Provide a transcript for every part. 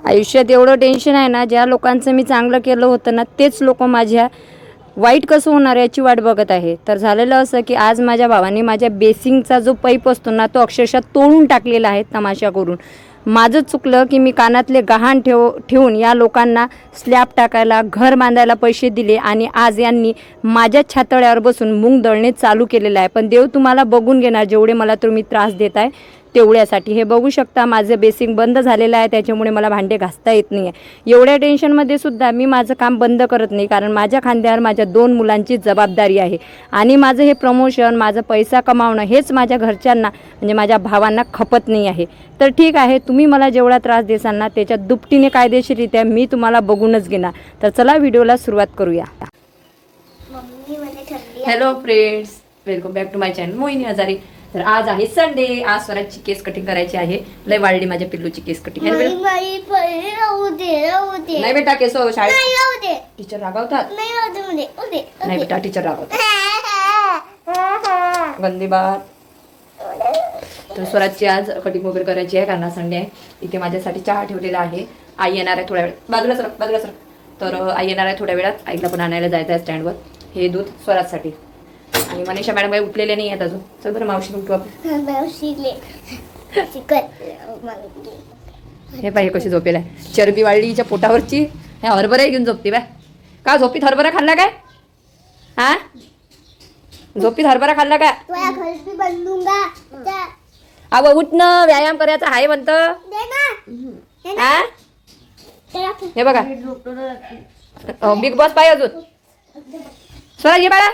आयुष्यात एवढं टेन्शन आहे ना, ज्या लोकांचं मी चांगलं केलं होतं ना तेच लोक माझ्या वाईट कसं होणार याची वाट बघत आहे. तर झालेलं असं की आज माझ्या भावाने माझ्या बेसिंगचा जो पाईप असतो ना तो अक्षरशः तोडून टाकलेला आहे तमाशा करून. माझं चुकलं की मी कानातले गहाण ठेवून या लोकांना स्लॅब टाकायला, घर बांधायला पैसे दिले आणि आज यांनी माझ्या छातळ्यावर बसून मूग दळणे चालू केलेलं आहे. पण देव तुम्हाला बघून घेणार जेवढे मला तुम्ही त्रास देत आहे तेवढ्यासाठी. हे बघू शकता माझं बेसिंग बंद झालेलं आहे, त्याच्यामुळे मला भांडे घासता येत नाही आहे. एवढ्या टेन्शनमध्ये सुद्धा मी माझं काम बंद करत नाही, कारण माझ्या खांद्यावर माझ्या 2 मुलांची जबाबदारी आहे आणि माझं हे प्रमोशन, माझं पैसा कमावणं हेच माझ्या घरच्यांना म्हणजे माझ्या भावांना खपत नाही आहे. तर ठीक आहे, तुम्ही मला जेवढा त्रास देसाल ना त्याच्या दुपटीने कायदेशीररित्या मी तुम्हाला बघूनच घेणार. तर चला व्हिडिओला सुरुवात करूया. Hello friends, welcome back to my channel Mohini Hajare. तर आज आहे संडे. आज स्वराजची केस कटिंग करायची आहे. लय वाढली माझ्या पिल्लूची केस कटिंग. नाही बेटा, केस शाळेत टीचर रागावतात. नाही बेटा, टीचर रागावतात. गंदी बात. तर स्वराजची आज कटिंग वगैरे करायची आहे कारण संडे आहे. इथे माझ्यासाठी चहा ठेवलेला आहे. आई येणार आहे थोड्या वेळात. बाजूला सर. तर आई येणार आहे थोड्या वेळात. आईला पण आणायला जायचं आहे स्टँडवर. हे दूध स्वराजसाठी. आणि मनीषा मॅडम काही उठलेले नाही आहेत अजून. चल बरं मावशी उठू आपण. हे पाहिजे कशी झोपेला आहे. चरबी वाढली हिच्या पोटावरची. ह्या हरभरा घेऊन झोपते बाय. का झोपीत हरभरा खाल्ला काय? हा, झोपीत हरभरा खाल्ला काय? अव उठणं व्यायाम करायचा आहे म्हणत. हे बघा बिग बॉस पाहिजे अजून. स्वराज ये बाळा.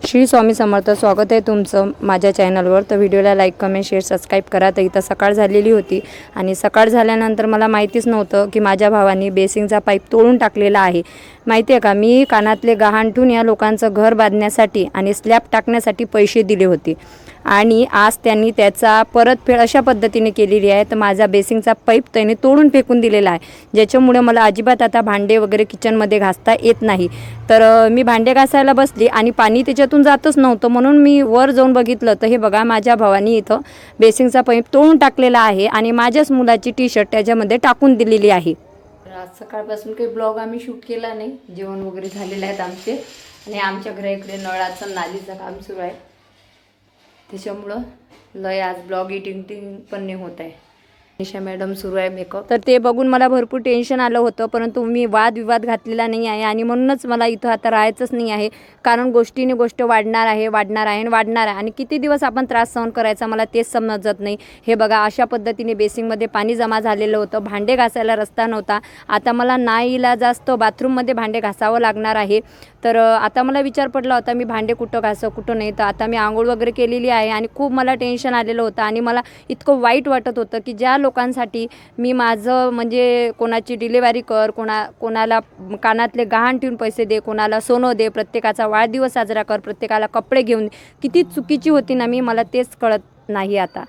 श्री स्वामी समर्थ. स्वागत आहे तुमचं माझ्या चॅनलवर. तर व्हिडिओला लाईक, कमेंट, शेअर, सबस्क्राईब करा. तर इथं सकाळ झालेली होती आणि सकाळ झाल्यानंतर मला माहितीच नव्हतं की माझ्या भावाने बेसिंगचा पाईप तोडून टाकलेला आहे. माहिती आहे का, मी कानातले गहाण ठेवून या लोकांचं घर बांधण्यासाठी आणि स्लॅब टाकण्यासाठी पैसे दिले होते आणि आज त्यांनी त्याचा परतफेड अशा पद्धतीने केलेली आहे. तर माझा बेसिंगचा पाईप त्याने तोडून फेकून दिलेला आहे, ज्याच्यामुळे मला अजिबात आता भांडे वगैरे किचनमध्ये घासता येत नाही. तर मी भांडे घासायला बसली आणि पाणी त्याच्यातून जातच नव्हतं, म्हणून मी वर जाऊन बघितलं तर हे बघा माझ्या भावानी इथं बेसिंगचा पाईप तोडून टाकलेला आहे आणि माझ्याच मुलाची टी-शर्ट त्याच्यामध्ये टाकून दिलेली आहे. आज सकाळपासून काही ब्लॉग आम्ही शूट केला नाही. जेवण वगैरे झालेले आहेत आमचे आणि आमच्या घरा इकडे नळाचं नालीचं काम सुरू आहे, त्याच्यामुळं लय आज ब्लॉग एडिटिंग पण नाही होत आहे. निशा मॅडम सुरू आहे मेकअप. तर ते बघून मला भरपूर टेन्शन आलं होतं, परंतु मी वादविवाद घातलेला नाही आहे आणि म्हणूनच मला इथं आता राहायचंच नाही आहे. कारण गोष्टीने गोष्ट वाढणार आहे आणि किती दिवस आपण त्रास सहन करायचा मला तेच समजत नाही. हे बघा अशा पद्धतीने बेसिंगमध्ये पाणी जमा झालेलं होतं. भांडे घासायला रस्ता नव्हता. आता मला नाईलाजास्त बाथरूममध्ये भांडे घासावं लागणार आहे. तर आता मला विचार पडला होता मी भांडे कुठं घासं कुठं नाही. तर आता मी आंघोळ वगैरे केलेली आहे आणि खूप मला टेन्शन आलेलं होतं आणि मला इतकं वाईट वाटत होतं की ज्या लोकांसाठी मी माझं म्हणजे कोणाची डिलिव्हरी कर, कोणाला कानातले गहाण ठेवून पैसे दे, कोणाला सोनं दे, प्रत्येकाचा वाढदिवस साजरा कर, प्रत्येकाला कपडे घेऊन, किती चुकीची होती ना मी, मला तेच कळत नाही आता.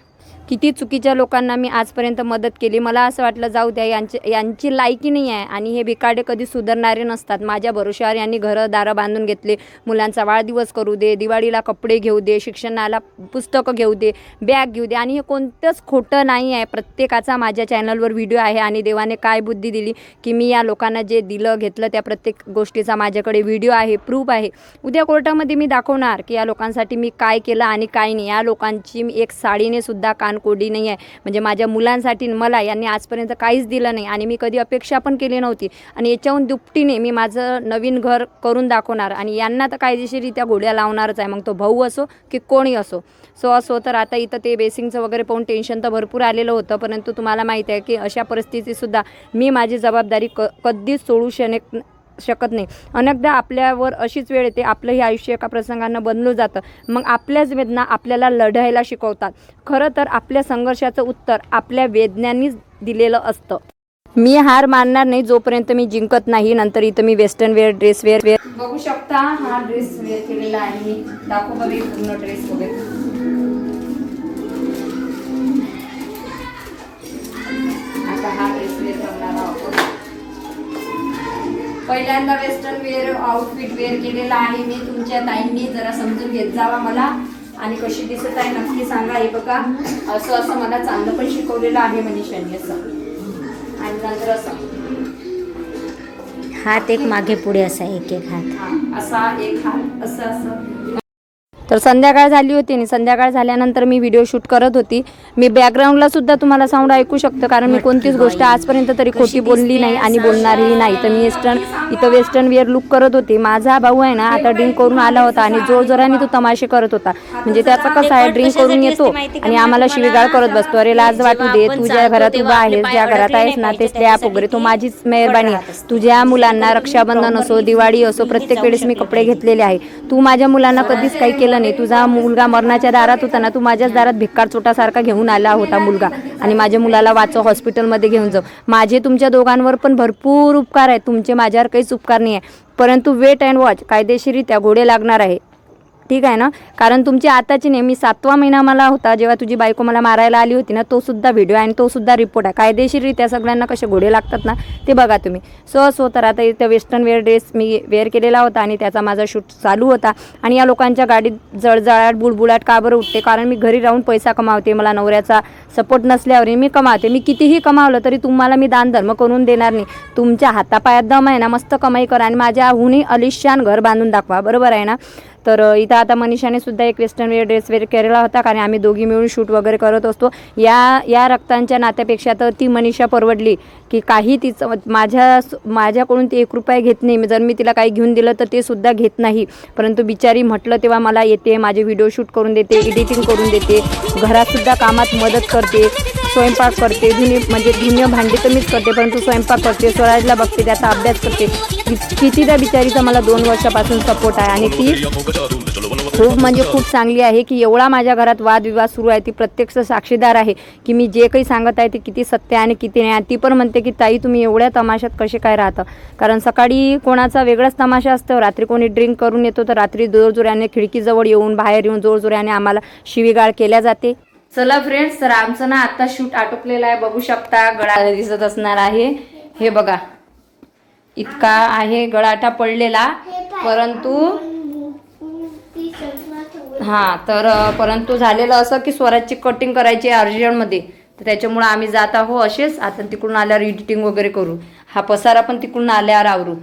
किती चुकीच्या लोकांना मी आजपर्यंत मदत केली. मला असं वाटलं जाऊ द्या, यांची लायकी नाही आहे आणि हे भिकाडे कधी सुधारणारे नसतात. माझ्या भरोश्यावर यांनी घरं दारं बांधून घेतले. मुलांचा वाढदिवस करू दे, दिवाळीला कपडे घेऊ दे, शिक्षणाला पुस्तकं घेऊ दे, बॅग घेऊ दे आणि हे कोणतंच खोटं नाही आहे. प्रत्येकाचा माझ्या चॅनलवर व्हिडिओ आहे आणि देवाने काय बुद्धी दिली की मी या लोकांना जे दिलं घेतलं त्या प्रत्येक गोष्टीचा माझ्याकडे व्हिडिओ आहे, प्रूफ आहे. उद्या कोर्टामध्ये मी दाखवणार की या लोकांसाठी मी काय केलं आणि काय नाही. या लोकांची मी एक साडीने सुद्धा कोडी नाही आहे. म्हणजे माझ्या मुलांसाठी मला यांनी आजपर्यंत काहीच दिलं नाही आणि मी कधी अपेक्षा पण केली नव्हती आणि याच्याहून दुपटीने मी माझं नवीन घर करून दाखवणार आणि यांना तर कायदेशीररित्या घोड्या लावणारच आहे, मग तो भाऊ असो की कोणी असो. तर आता इथं ते बेसिंगचं वगैरे पाहून टेन्शन तर भरपूर आलेलं होतं, परंतु तुम्हाला माहीत आहे की अशा परिस्थितीतसुद्धा मी माझी जबाबदारी कधीच सोडू शकत नाही. अनेकदा आपल्यावर अशीच वेळ येते, आपलं हे आयुष्य एका प्रसंगानं बदलून जातं. मग आपल्याच वेदना आपल्याला लढायला शिकवतात. खरं तर आपल्या संघर्षाचं उत्तर आपल्या वेदनांनीच दिलेलं असतं. मी हार मानणार नाही जोपर्यंत मी जिंकत नाही. नंतर इथं मी वेस्टर्न वेअर ड्रेस वेअर बघू शकता. हा ड्रेस वेअर केलेला आहे मी. दाखव बघा पूर्ण ड्रेस वगैरे. आता हा ड्रेस वेअर करणार आहोत. पहिल्यांदा वेस्टर्न वेअर आउटफिट वेअर केलेला आहे मी. तुमच्या ताईंनी जरा समजून घेत जावा मला आणि कशी दिसत आहे नक्की सांगा. हे बघा असं मला चांगलं पण शिकवलेलं आहे मनीषांनी असं. आणि नंतर असं हात एक मागे पुढे असा एक एक हात. असा एक हात असं असं. तर संध्याकाळ झाली होती आणि संध्याकाळ झाल्यानंतर मी व्हिडिओ शूट करत होती. मी बॅकग्राऊंडला सुद्धा तुम्हाला साऊंड ऐकू शकतो, कारण मी कोणतीच गोष्ट आजपर्यंत तरी खोटी बोलली नाही आणि बोलणारही नाही. तर मी इथं वेस्टर्न वेअर लुक करत होती. माझा भाऊ आहे ना आता ड्रिंक करून आला होता आणि जोरजोराने तो तमाशे करत होता. म्हणजे त्याचा कसं आहे, ड्रिंक करून येतो आणि आम्हाला शिवीगाळ करत बसतो. अरे लाज वाटू दे, तुझ्या घरात उभा आहेस, ज्या घरात आहेस ना ते स्लॅब वगैरे तो माझीच मेहरबानी आहे. तुझ्या मुलांना रक्षाबंधन असो, दिवाळी असो, प्रत्येक वेळेस मी कपडे घेतलेले आहे. तू माझ्या मुलांना कधीच काही केलं नाही. तुझा मुलगा मरणाच्या दारात होता ना, तू माझ्याच दारात भिक्कार चोटासारखा घेऊन आला होता मुलगा, आणि माझ्या मुलाला वाचव, हॉस्पिटलमध्ये घेऊन जाऊ. माझे तुमच्या दोघांवर पण भरपूर उपकार आहेत, तुमचे माझ्यावर काहीच उपकार नाही आहे. परंतु वेट अँड वॉच, कायदेशीररित्या घोडे लागणार आहे, ठीक आहे ना. कारण तुमची आताची नेहमी 7वा महिना मला होता जेव्हा तुझी बायको मला मारायला आली होती ना, तो सुद्धा व्हिडिओ आणि तो सुद्धा रिपोर्ट आहे. कायदेशीररित्या सगळ्यांना कसे घोडे लागतात ना ते बघा तुम्ही. सो तर आता इथं वेस्टर्न वेअर ड्रेस मी वेअर केलेला होता आणि त्याचा माझा शूट चालू होता. आणि या लोकांच्या गाडीत जळजळाट बुळबुळाट का बरं उठते, कारण मी घरी राहून पैसा कमावते. मला नवऱ्याचा सपोर्ट नसल्यावर मी कमावते. मी कितीही कमावलं तरी तुम्हाला मी दान धर्म करून देणार नाही. तुमच्या हातापायात दम आहे ना, मस्त कमाई करा आणि माझ्याहूनही अलिशान घर बांधून दाखवा, बरोबर आहे ना. तर इथं आता मनीषाने सुद्धा एक वेस्टर्न वेअर ड्रेस वेअर केलेला होता, कारण आम्ही दोघी मिळून शूट वगैरे करत असतो. या रक्तांच्या नात्यापेक्षा तर ती मनीषा परवडली, की काही तिचं माझ्याकडून ती 1 रुपया घेत नाही. जर मी तिला काही घेऊन दिलं तर ते सुद्धा घेत नाही. परंतु बिचारी म्हटलं तेव्हा मला येते, माझे व्हिडिओ शूट करून देते, एडिटिंग करून देते, घरातसुद्धा कामात मदत करते, स्वयंपाक करते, धुणे भांडी तर मीच करते, परंतु स्वयंपाक करते, स्वराजला बघते, त्याचा अभ्यास करते. कितीदा बिचारीचा मला 2 वर्षापासून सपोर्ट आहे आणि ती खूप चांगली आहे, की एवढा माझ्या घरात वादविवाद सुरू आहे. ती प्रत्यक्ष साक्षीदार आहे की मी जे काही सांगत आहे ते किती सत्य आणि किती नाही. ती पण म्हणते की ताई तुम्ही एवढ्या तमाशात कसे काय राहतं, कारण सकाळी कोणाचा वेगळाच तमाशा असतो, रात्री कोणी ड्रिंक करून येतो तर रात्री जोरजोऱ्याने खिडकीजवळ येऊन बाहेर येऊन जोरजोऱ्याने आम्हाला शिवीगाळ केल्या जाते. चला फ्रेंड्स, तर आमचं ना आता शूट आटोपलेलं आहे, बघू शकता. गळा दिसत असणार आहे, हे बघा इतका आहे गळाटा पडलेला. परंतु झालेलं असं की स्वराजची कटिंग करायची अर्जंटमध्ये, तर त्याच्यामुळे आम्ही जात आहो असेच. आता तिकडून आल्यावर एडिटिंग वगैरे करू, हा पसारा पण तिकडून आल्यावर आवरू.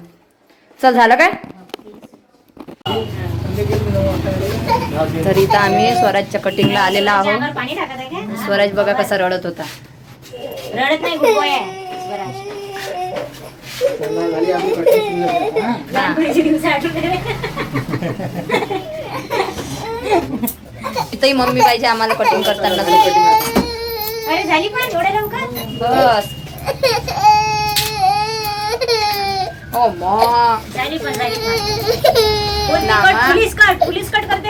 चल झालं काय. तर इथं आम्ही स्वराजच्या कटिंगला आलेला आहोत. स्वराज बघा कसा रडत होता. रडत नाही, तिथंही मम्मी पाहिजे आम्हाला कटिंग करताना. अरे झाली पण एवढ्या लवकर बस. ओ पोलीस कट करते.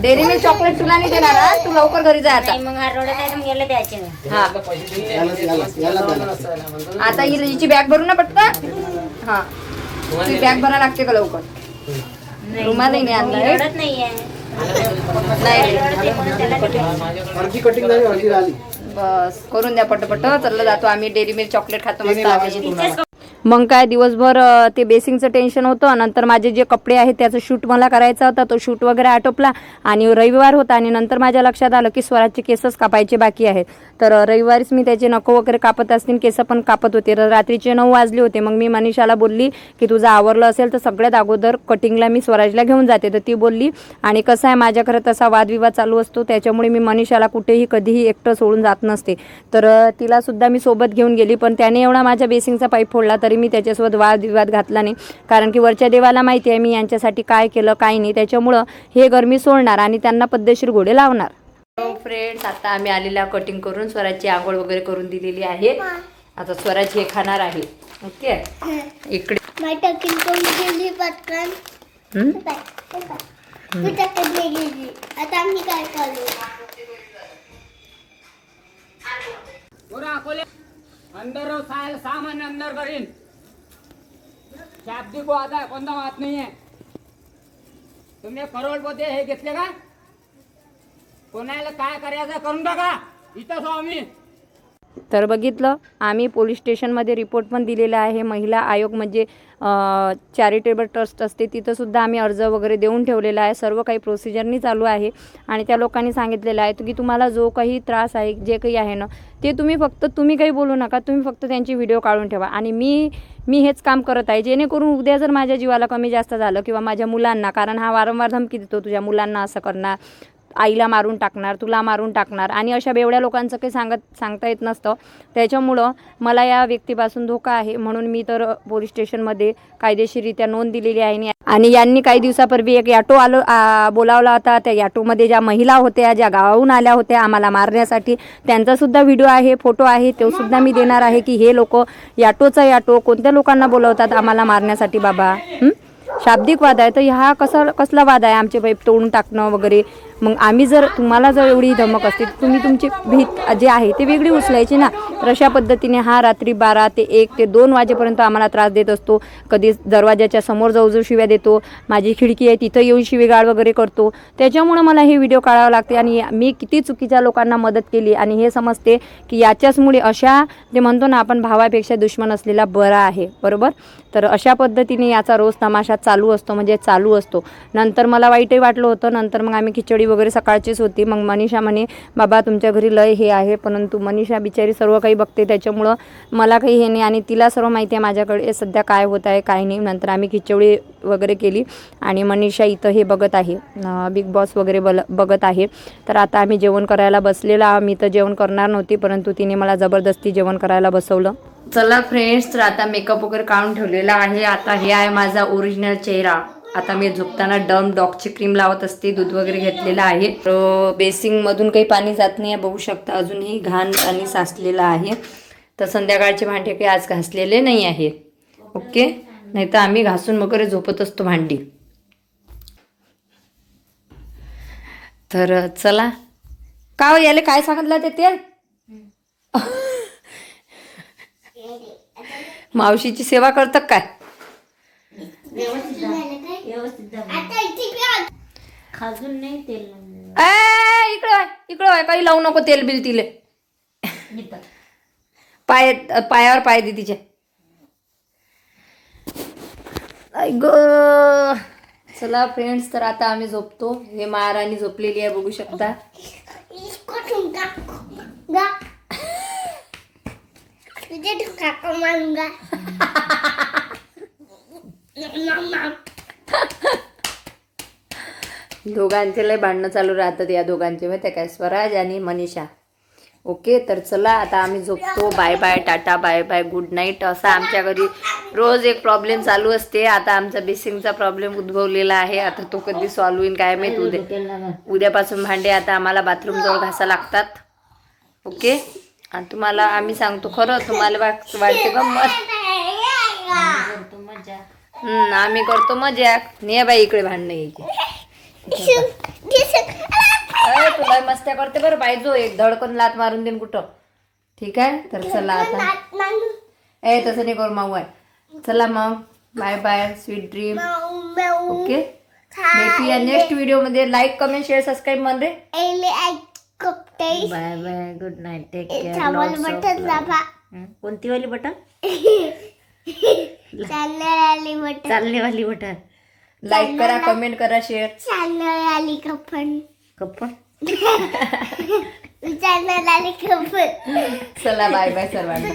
डेअरी मिल्क चॉकलेट तुला नाही देणार, तू लवकर घरी जा आता. मग हा रडत आहे, मग याला द्यायचे नाही. हा आता हिची बॅग भरू ना पटकन. हा तुझी बॅग भरा लागते का लवकर. रुमालही नाही आणला. रडत नाहीये. बस करून द्या पटपट. चाललं जातो आम्ही, डेअरी मिल्क चॉकलेट खातो मस्त. मग काय दिवसभर ते बेसिंगचं टेन्शन होतं. नंतर माझे जे कपडे आहेत त्याचं शूट मला करायचा होता, तो शूट वगैरे आटोपला आणि रविवार होता. आणि नंतर माझ्या लक्षात आलं की स्वराजचे केसच कापायचे बाकी आहेत. तर रविवारीच मी त्याचे नको वगैरे कापत असतील, केस पण कापत होते. रात्रीचे 9 वाजले होते. मग मी मनीषाला बोलली की तुझं आवरलं असेल तर सगळ्यात अगोदर कटिंगला मी स्वराजला घेऊन जाते. तर ती बोलली. आणि कसं आहे माझ्या घरात तसा वादविवाद चालू असतो, त्याच्यामुळे मी मनीषाला कुठेही कधीही एकटं सोडून जात नसते. तर तिला सुद्धा मी सोबत घेऊन गेली. पण त्याने एवढा माझ्या बेसिंगचा पाईप फोडला तरी मी त्याच्यासोबत वादविवाद घातला नाही, कारण की वरच्या देवाला माहिती आहे मी यांच्यासाठी काय केलं काय नाही. त्याच्यामुळं हे घर मी सोडणार आणि त्यांना पद्धतशीर घोडे लावणार. फ्रेंड्स, आता आम्ही आलेला कटिंग करून स्वराजची आंघोळ वगैरे करून दिलेली आहे. आता स्वराज हे खाणार आहे. ओके, इकडे अंदर सामान अंदर करीन. शाब्दी को आता है, कोणता बात नाही आहे. तुम्ही करोडपती हे घेतले का, कोणाला काय करायचं करून टाका. इथं सो आम्ही. तर बघितलं, आम्ही पोलीस स्टेशनमध्ये रिपोर्ट पण दिलेला आहे. महिला आयोग म्हणजे चॅरिटेबल ट्रस्ट असते तिथंसुद्धा आम्ही अर्ज वगैरे देऊन ठेवलेला आहे. सर्व काही प्रोसिजरनी चालू आहे आणि त्या लोकांनी सांगितलेलं आहे की तुम्हाला जो काही त्रास आहे जे काही आहे ना ते तुम्ही काही बोलू नका, तुम्ही फक्त त्यांची व्हिडिओ काढून ठेवा. आणि मी हेच काम करत आहे जेणेकरून उद्या जर माझ्या जीवाला कमी जास्त झालं किंवा माझ्या मुलांना, कारण हा वारंवार धमकी देतो तुझ्या मुलांना असं करणार, आईला मारून टाकणार, तुला मारून टाकणार आणि अशा बेवड्या लोकांचं काही सांगता येत नसतं. त्याच्यामुळं मला या व्यक्तीपासून धोका आहे म्हणून मी तर पोलीस स्टेशनमध्ये कायदेशीररित्या नोंद दिलेली आहे. आणि यांनी काही दिवसापूर्वी एक ॲटो बोलावला होता. त्या ॲटोमध्ये ज्या महिला होत्या, ज्या गावाहून आल्या होत्या आम्हाला मारण्यासाठी, त्यांचासुद्धा व्हिडिओ आहे, फोटो आहे, तो सुद्धा मी देणार आहे की हे लोक ॲटो कोणत्या लोकांना बोलवतात आम्हाला मारण्यासाठी बाबा. शाब्दिक वाद आहे तर हा कसला वाद आहे, आमचे पाईप तोडून टाकणं वगैरे. मग तुम्हाला जर एवढी धमक असते तर तुम्ही तुमची भीत जे आहे ते वेगळी उचलायची ना. तर अशा पद्धतीने हा रात्री 12 ते 1 ते 2 वाजेपर्यंत आम्हाला त्रास देत असतो. कधी दरवाजाच्या समोर जाऊ शिव्या देतो, माझी खिडकी आहे तिथं येऊन शिवीगाळ वगैरे करतो. त्याच्यामुळं मला हे व्हिडिओ काढावं लागते आणि मी किती चुकीच्या लोकांना मदत केली आणि हे समजते की याच्याचमुळे ते म्हणतो ना आपण भावापेक्षा दुश्मन असलेला बरा आहे, बरोबर. तर अशा पद्धतीने याचा रोज तमाशा चालू असतो. नंतर मला वाईटही वाटलं होतं. नंतर मग आम्ही खिचडी वगैरे सकाळचीच होती. मग मनीषा म्हणे बाबा तुमच्या घरी लय हे आहे, परंतु मनीषा बिचारी सर्व काही बघते त्याच्यामुळं मला काही हे नाही आणि तिला सर्व माहिती आहे माझ्याकडे सध्या काय होत आहे काय नाही. नंतर आम्ही खिचडी वगैरे केली आणि मनीषा इथं हे बघत आहे, बिग बॉस वगैरे बघत आहे. तर आता आम्ही जेवण करायला बसलेला. मी तर जेवण करणार नव्हती परंतु तिने मला जबरदस्ती जेवण करायला बसवलं. चला फ्रेंड्स, तर आता मेकअप वगैरे काढून ठेवलेला आहे. आता हे आहे माझा ओरिजिनल चेहरा. आता मी झोपताना डॉगची क्रीम लावत असते, दूध वगैरे घेतलेलं आहे. बेसिंगमधून काही पाणी जात नाही बघू शकता, अजूनही घाण पाणी साचलेलं आहे. तर संध्याकाळचे भांडे काही आज घासलेले नाही आहेत, ओके. नाही तर आम्ही घासून वगैरे झोपत असतो भांडी. तर चला, का याले काय सांगितलं ते तेल मावशीची सेवा करतात काय? खाजून नाही तेल इकडे काही लावू नको तेल बिल तिले. पायावर पाय दे तिच्या. चला फ्रेंड्स, तर आता आम्ही झोपतो. हे महाराणी झोपलेली आहे बघू शकता. दोघांचे लय भांडणं चालू राहतात या दोघांचे, माहिती काय, स्वराज आणि मनीषा. ओके, तर चला आता आम्ही झोपतो. Bye bye, ta ta, bye bye, good night. असा आमच्या घरी रोज एक प्रॉब्लेम चालू असते. आता आमचा बेसिंगचा प्रॉब्लेम उद्भवलेला आहे. आता तो कधी सॉल्व्ह होईल काय माहित. उद्यापासून भांडे आता आम्हाला बाथरूम जवळ घासा लागतात, ओके. आणि तुम्हाला आम्ही सांगतो खरं, तुम्हाला वाटते गंमत, आम्ही करतो मजा. ने बाई इकडे भांडणं यायची, तुला मस्त्या करते बरं पाहिजो. एक धडकन लात मारून देईन कुठं, ठीक आहे. तर चला आता, तसं नाही करू माऊ आहे. चला मग, bye bye, sweet dream, okay. भेटूया नेक्स्ट व्हिडिओ मध्ये. लाईक, कमेंट, शेअर, सबस्क्राईब म्हण रे. Bye bye, good night, take care. कोणती वाली बटन? चालनेवाली बटन. लाईक करा, कमेंट करा, शेअर. चालनेवाली कपन. चला बाय बाय सर्वांना.